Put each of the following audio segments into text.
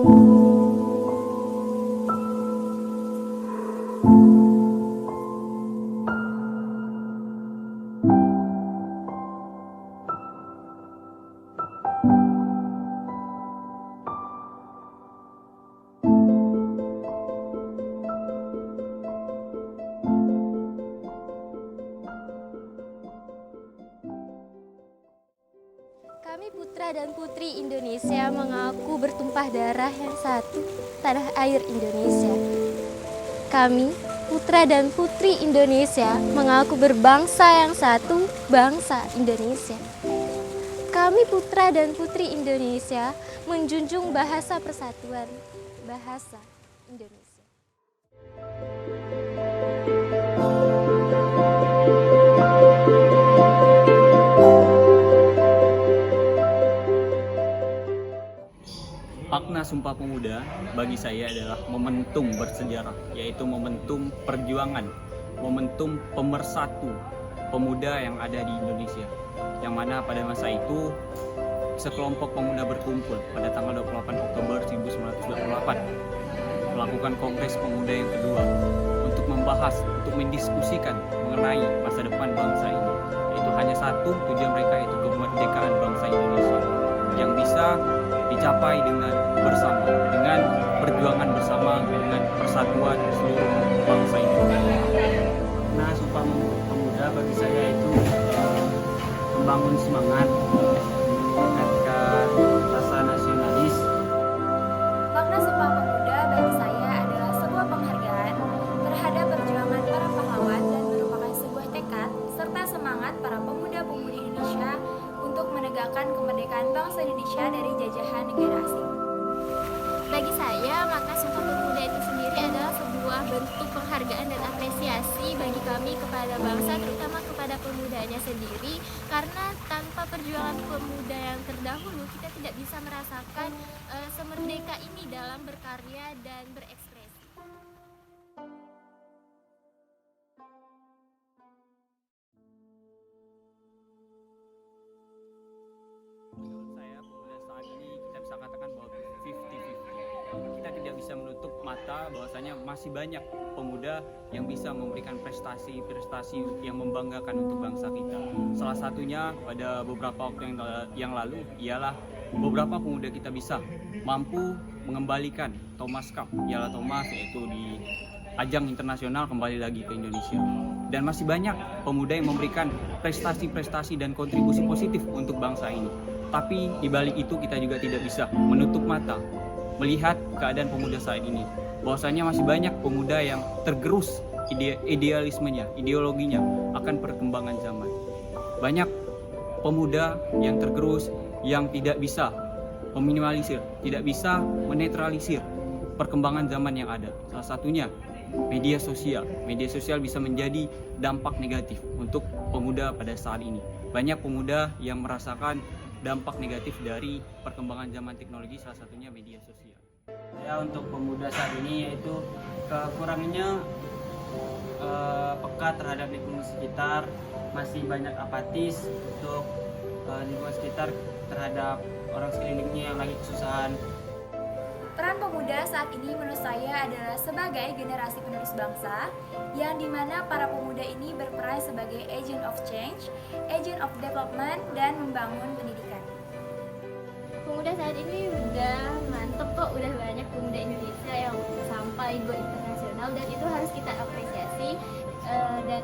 Kami putra dan putri Indonesia mengaku bertumpah darah yang satu, tanah air Indonesia. Kami, putra dan putri Indonesia, mengaku berbangsa yang satu, bangsa Indonesia. Kami putra dan putri Indonesia menjunjung bahasa persatuan, bahasa Indonesia. Makna Sumpah Pemuda bagi saya adalah momentum bersejarah, yaitu momentum perjuangan, momentum pemersatu pemuda yang ada di Indonesia. Yang mana pada masa itu sekelompok pemuda berkumpul pada tanggal 28 Oktober 1928 melakukan Kongres Pemuda yang kedua untuk membahas, untuk mendiskusikan mengenai masa depan bangsa ini. Yaitu hanya satu tujuan mereka, yaitu kemerdekaan bangsa Indonesia yang bisa dicapai dengan bersama, dengan perjuangan bersama, dengan persatuan seluruh bangsa Indonesia. Nah, Sumpah Pemuda bagi saya itu membangun semangat, meningkatkan rasa nasionalis. Makna Sumpah Pemuda bagi saya adalah sebuah penghargaan terhadap perjuangan para pahlawan dan merupakan sebuah tekad serta semangat para pemuda-pemudi Indonesia untuk menegakkan kemerdekaan bangsa Indonesia dari jajahan negara asing. Bagi saya, makna Sumpah Pemuda itu sendiri adalah sebuah bentuk penghargaan dan apresiasi bagi kami kepada bangsa, terutama kepada pemudanya sendiri, karena tanpa perjuangan pemuda yang terdahulu, kita tidak bisa merasakan semerdeka ini dalam berkarya dan berekspresi. Menurut saya, pemuda saat ini kita bisa katakan bahwa 50-50. Kita tidak bisa menutup mata bahwasanya masih banyak pemuda yang bisa memberikan prestasi-prestasi yang membanggakan untuk bangsa kita. Salah satunya pada beberapa waktu yang lalu ialah beberapa pemuda kita bisa mampu mengembalikan Thomas Cup, Piala Thomas, yaitu di ajang internasional kembali lagi ke Indonesia. Dan masih banyak pemuda yang memberikan prestasi-prestasi dan kontribusi positif untuk bangsa ini. Tapi di balik itu kita juga tidak bisa menutup mata melihat keadaan pemuda saat ini. Bahwasanya masih banyak pemuda yang tergerus idealismenya, ideologinya akan perkembangan zaman. Banyak pemuda yang tergerus yang tidak bisa meminimalisir, tidak bisa menetralisir perkembangan zaman yang ada. Salah satunya media sosial. Media sosial bisa menjadi dampak negatif untuk pemuda pada saat ini. Banyak pemuda yang merasakan dampak negatif dari perkembangan zaman teknologi, salah satunya media sosial. Ya, untuk pemuda saat ini yaitu kekurangannya peka terhadap lingkungan sekitar, masih banyak apatis untuk lingkungan sekitar terhadap orang sekelilingnya yang lagi kesusahan. Peran pemuda saat ini menurut saya adalah sebagai generasi penerus bangsa, yang dimana para pemuda ini berperan sebagai agent of change, agent of development, dan membangun pendidikan. Pemuda saat ini udah mantep kok, udah banyak pemuda Indonesia yang sampai go internasional, dan itu harus kita apresiasi dan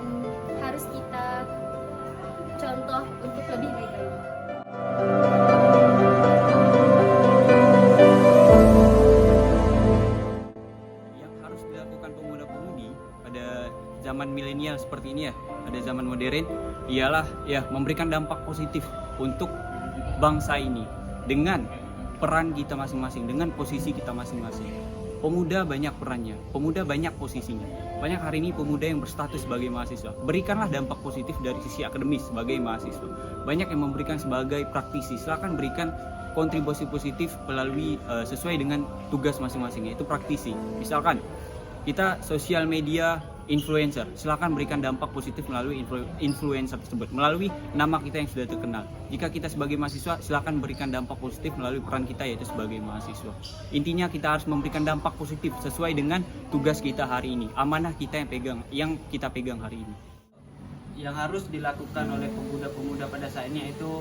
harus kita contoh untuk lebih baik lagi. Yang harus dilakukan pemuda-pemudi pada zaman milenial seperti ini ya, pada zaman modern, ialah ya memberikan dampak positif untuk bangsa ini dengan peran kita masing-masing, dengan posisi kita masing-masing. Pemuda banyak perannya, pemuda banyak posisinya. Banyak hari ini pemuda yang berstatus sebagai mahasiswa. Berikanlah dampak positif dari sisi akademis sebagai mahasiswa. Banyak yang memberikan sebagai praktisi. Silakan berikan kontribusi positif melalui sesuai dengan tugas masing-masing, yaitu praktisi. Misalkan kita sosial media influencer, silakan berikan dampak positif melalui influencer tersebut, melalui nama kita yang sudah terkenal. Jika kita sebagai mahasiswa, silakan berikan dampak positif melalui peran kita yaitu sebagai mahasiswa. Intinya kita harus memberikan dampak positif sesuai dengan tugas kita hari ini, amanah kita yang kita pegang hari ini. Yang harus dilakukan oleh pemuda-pemuda pada saat ini yaitu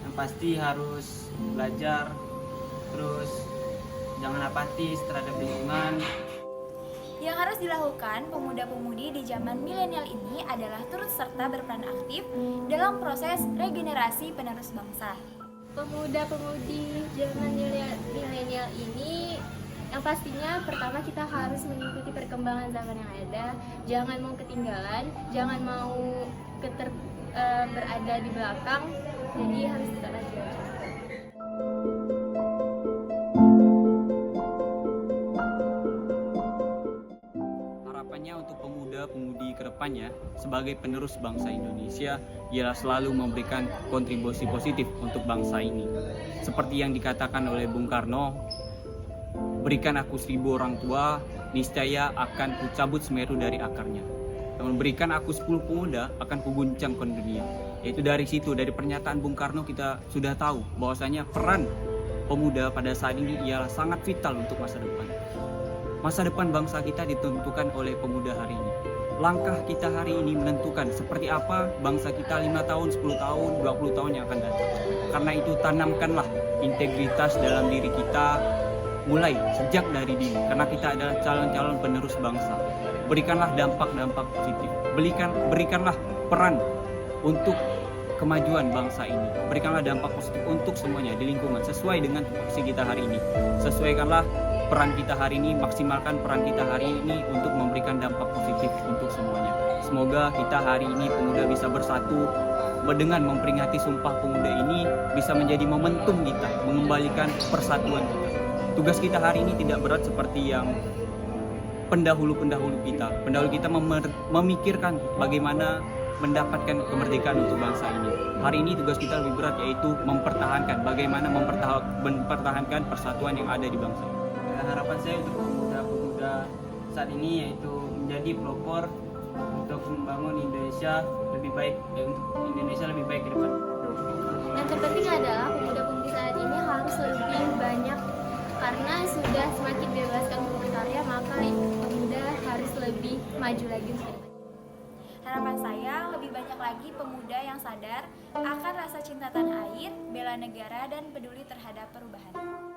yang pasti harus belajar, terus jangan apatis terhadap lingkungan. Yang harus dilakukan pemuda-pemudi di zaman milenial ini adalah turut serta berperan aktif dalam proses regenerasi penerus bangsa. Pemuda-pemudi zaman milenial ini yang pastinya pertama kita harus mengikuti perkembangan zaman yang ada, jangan mau ketinggalan, jangan mau berada di belakang, jadi harus tetap maju. Harapannya untuk pemuda-pemudi kedepannya sebagai penerus bangsa Indonesia ialah selalu memberikan kontribusi positif untuk bangsa ini. Seperti yang dikatakan oleh Bung Karno, berikan aku 1000 orang tua, niscaya akan kucabut Semeru dari akarnya. Dan berikan aku 10 pemuda, akan kuguncangkan dunia. Yaitu dari situ, dari pernyataan Bung Karno kita sudah tahu bahwasanya peran pemuda pada saat ini ialah sangat vital untuk masa depan. Masa depan bangsa kita ditentukan oleh pemuda hari ini. Langkah kita hari ini menentukan seperti apa bangsa kita 5 tahun, 10 tahun, 20 tahun yang akan datang. Karena itu tanamkanlah integritas dalam diri kita mulai sejak dari dini. Karena kita adalah calon-calon penerus bangsa. Berikanlah dampak-dampak positif. Berikanlah peran untuk kemajuan bangsa ini. Berikanlah dampak positif untuk semuanya di lingkungan sesuai dengan tupoksi kita hari ini. Sesuaikanlah peran kita hari ini, maksimalkan peran kita hari ini untuk memberikan dampak positif untuk semuanya. Semoga kita hari ini pemuda bisa bersatu dengan memperingati Sumpah Pemuda ini bisa menjadi momentum kita mengembalikan persatuan kita. Tugas kita hari ini tidak berat seperti yang pendahulu-pendahulu kita. Pendahulu kita memikirkan bagaimana mendapatkan kemerdekaan untuk bangsa ini. Hari ini tugas kita lebih berat yaitu mempertahankan bagaimana mempertahankan persatuan yang ada di bangsa ini. Harapan saya untuk pemuda-pemuda saat ini yaitu menjadi pelopor untuk membangun Indonesia lebih baik, untuk Indonesia lebih baik ke depan. Yang terpenting adalah pemuda-pemudi saat ini harus lebih banyak karena sudah semakin bebaskan untuk berkarya, maka pemuda harus lebih maju lagi. Harapan saya lebih banyak lagi pemuda yang sadar akan rasa cinta tanah air, bela negara, dan peduli terhadap perubahan.